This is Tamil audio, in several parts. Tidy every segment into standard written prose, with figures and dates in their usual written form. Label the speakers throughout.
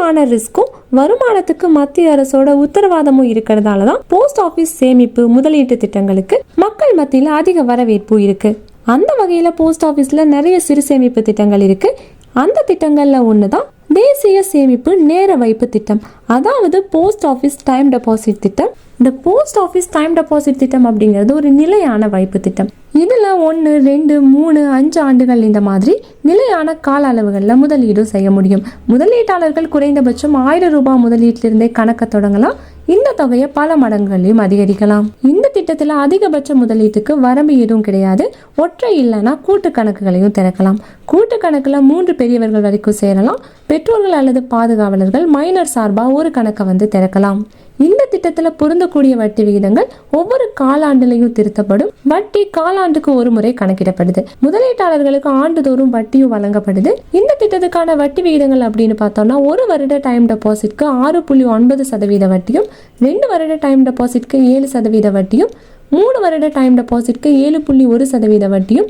Speaker 1: குறைவான ரிஸ்க்கும் வருமானத்துக்கு மத்திய அரசோட உத்தரவாதமும் இருக்கிறதால தான் போஸ்ட் ஆபீஸ் சேமிப்பு முதலீட்டு திட்டங்களுக்கு மக்கள் மத்தியில் அதிக வரவேற்பு இருக்கு. அந்த வகையில போஸ்ட் ஆபீஸ்ல நிறைய சிறு சேமிப்பு திட்டங்கள் இருக்கு. அந்த திட்டங்கள்ல ஒண்ணுதான் தேசிய சேமிப்பு நேர வைப்பு திட்டம், அதாவது போஸ்ட் ஆபீஸ் டைம் டெபாசிட் திட்டம். இந்த போஸ்ட் ஆபீஸ் டைம் டெபாசிட் திட்டம் அப்படிங்கிறது ஒரு நிலையான வைப்பு திட்டம். இதுல 1, 2, 3, 5 ஆண்டுகள் இந்த மாதிரி நிலையான கால அளவுகளில் முதலீடு செய்ய முடியும். முதலீட்டாளர்கள் குறைந்தபட்சம் 1000 ரூபாய் முதலீட்டிலிருந்தே கணக்க தொடங்கலாம். இந்த தொகையை பல மடங்குகளையும் அதிகரிக்கலாம். இந்த திட்டத்தில் அதிகபட்ச முதலீட்டுக்கு வரம்பு எதுவும் கிடையாது. ஒற்றை இல்லைன்னா கூட்டு கணக்குகளையும் திறக்கலாம். கூட்டு கணக்குல 3 பெரியவர்கள் வரைக்கும் சேரலாம். பெற்றோர்கள் அல்லது பாதுகாவலர்கள் மைனர் சார்பா ஒரு கணக்கை திறக்கலாம். இந்த திட்டத்துல பொருந்தக்கூடிய வட்டி விகிதங்கள் ஒவ்வொரு காலாண்டுலையும் திருத்தப்படும். வட்டி காலாண்டுக்கு ஒரு முறை கணக்கிடப்படுது. முதலீட்டாளர்களுக்கு ஆண்டுதோறும் வட்டியும் வழங்கப்படுது. இந்த திட்டத்துக்கான வட்டி விகிதங்கள் அப்படின்னு பார்த்தோம்னா 1 வருட டைம் டெபாசிட்க்கு 6.9% வட்டியும், 2 வருட டைம் டெபாசிட்க்கு 7% வட்டியும், 3 வருட டைம் டெபாசிட்க்கு 7.1% வட்டியும்,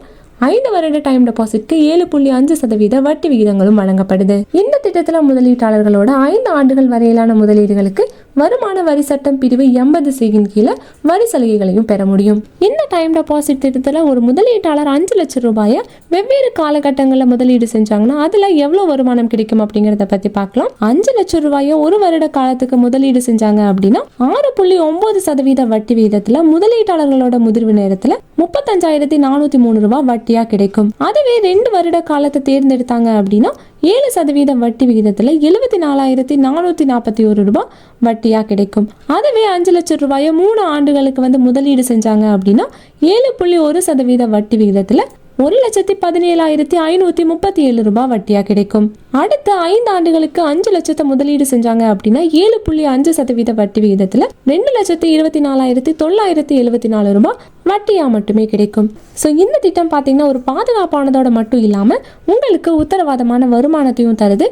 Speaker 1: 5 வருட டைம் டெபாசிட்க்கு 7.5% வட்டி விகிதங்களும் வழங்கப்படுது. இந்த திட்டத்துல முதலீட்டாளர்களோட 5 ஆண்டுகள் வரையிலான முதலீடுகளுக்கு வருமான வரி சட்டம் பிரிவு 80(c)ன் கீழே வரி சலுகைகளையும் பெற முடியும். இந்த டைம் டெபாசிட் திட்டத்துல ஒரு முதலீட்டாளர் 5 லட்சம் ரூபாயை வெவ்வேறு காலகட்டங்களில் முதலீடு செஞ்சாங்கன்னா அதுல எவ்வளவு வருமானம் கிடைக்கும் அப்படிங்கறத பத்தி பார்க்கலாம். 5 லட்சம் ரூபாயை 1 வருட காலத்துக்கு முதலீடு செஞ்சாங்க அப்படின்னா 6.9% வட்டி விகிதத்துல முதலீட்டாளர்களோட முதிர்வு நேரத்துல 35,403 ரூபாய் வட்டியா கிடைக்கும். அதுவே 2 வருட காலத்தை தேர்ந்தெடுத்தாங்க அப்படின்னா 7% வட்டி விகிதத்துல 74,441 ரூபாய் வட்டியா கிடைக்கும். அதுவே 5 லட்சம் ரூபாயை 3 ஆண்டுகளுக்கு முதலீடு செஞ்சாங்க அப்படின்னா 7.1% வட்டி விகிதத்துல 1,17,537 ரூபாய் வட்டியா கிடைக்கும். அடுத்த 5 ஆண்டுகளுக்கு 5 லட்சத்தை முதலீடு செஞ்சாங்க அப்படின்னா 7.5% வட்டி விகிதத்துல 2,24,974 ரூபாய் வட்டியா மட்டுமே கிடைக்கும். ஸோ இந்த திட்டம் பார்த்தீங்கன்னா ஒரு பாதுகாப்பானதோட மட்டும் இல்லாம உங்களுக்கு உத்தரவாதமான வருமானத்தையும் தருது.